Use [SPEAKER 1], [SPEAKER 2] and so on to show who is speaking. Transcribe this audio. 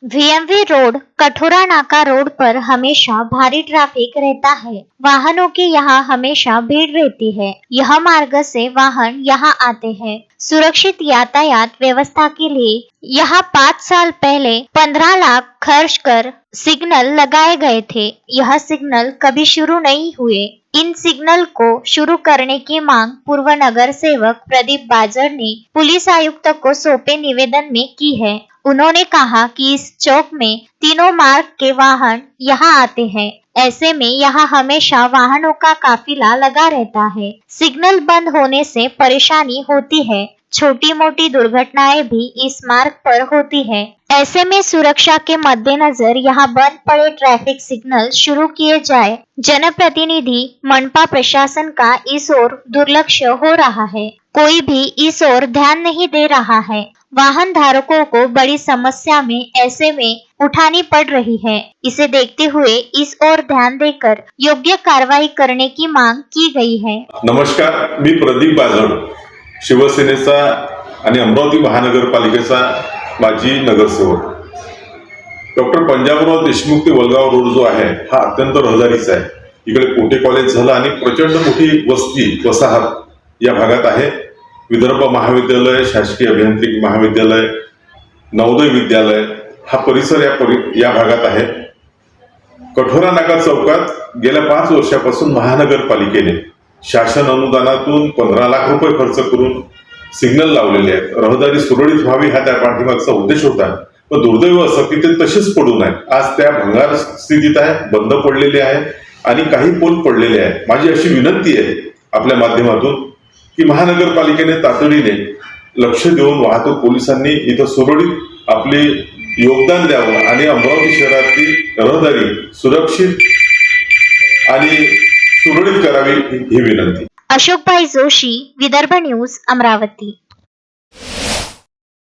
[SPEAKER 1] VMV road कठोरा नाका road पर हमेशा भारी ट्रैफिक रहता है। वाहनों की यहाँ हमेशा भीड़ रहती है। यह मार्ग से वाहन यहाँ आते हैं। सुरक्षित यातायात व्यवस्था के लिए यहाँ 5 साल पहले 15 लाख खर्च कर सिग्नल लगाए गए थे। यह सिग्नल कभी शुरू नहीं हुए। इन सिग्नल को शुरू करने की मांग पूर्व नगर सेवक प्रदीप बाजर ने पुलिस आयुक्त को सौंपे निवेदन में की है। उन्होंने कहा कि इस चौक में तीनों मार्ग के वाहन यहाँ आते हैं। ऐसे में यहाँ हमेशा वाहनों का काफिला लगा रहता है। सिग्नल बंद होने से परेशानी होती है। छोटी मोटी दुर्घटनाएं भी इस मार्ग पर होती है। ऐसे में सुरक्षा के मद्देनजर यहाँ बंद पड़े ट्रैफिक सिग्नल शुरू किए जाए। जनप्रतिनिधि मनपा प्रशासन का इस ओर दुर्लक्ष्य हो रहा है। कोई भी इस ओर ध्यान नहीं दे रहा है। वाहन धारकों को बड़ी समस्या में ऐसे में उठानी पड़ रही है। इसे देखते हुए इस ओर ध्यान देकर योग्य कार्रवाई करने की मांग की गई है।
[SPEAKER 2] नमस्कार, मी प्रदीप बाजड, शिवसेनेचा आणि अमरावती महानगरपालिकेचा माजी नगरसेवक। डॉक्टर पंजाबराव देशमुख ते वलगाव रोड जो आहे हा अत्यंत रहदारीचा आहे। इकडे कोटे कॉलेज झालं आणि प्रचंड मोठी वस्ती वसाहत या भागात आहे। विदर्भ महाविद्यालय, शासकीय अभियांत्रिकी महाविद्यालय, नवोदय विद्यालय हा परिसर या भागात आहे। कठोरा नाका चौकात गेल्या 5 वर्षापासून महानगरपालिकेने शासन अनुदानातून 15 लाख रुपये खर्च करून सिग्नल लावलेले आहेत। रहदारी सुरळीत व्हावी हा त्या पाठीमागचा उद्देश होता। पण दुर्दैव असं की ते तसेच पडून आहे। आज त्या भंगार स्थितीत आहे, बंद पडलेले आहे आणि काही पोल पडलेले आहेत। माझी अशी विनंती आहे आपल्या माध्यमातून की महानगरपालिकेने तातडीने लक्ष देऊन वाहतूक पोलिसांनी इथं सुरळीत आपले योगदान द्यावं आणि अमरावती शहरातील रहदारी सुरक्षित आणि सुरळीत करावी ही विनंती।
[SPEAKER 1] अशोक भाई जोशी, विदर्भ न्यूज, अमरावती।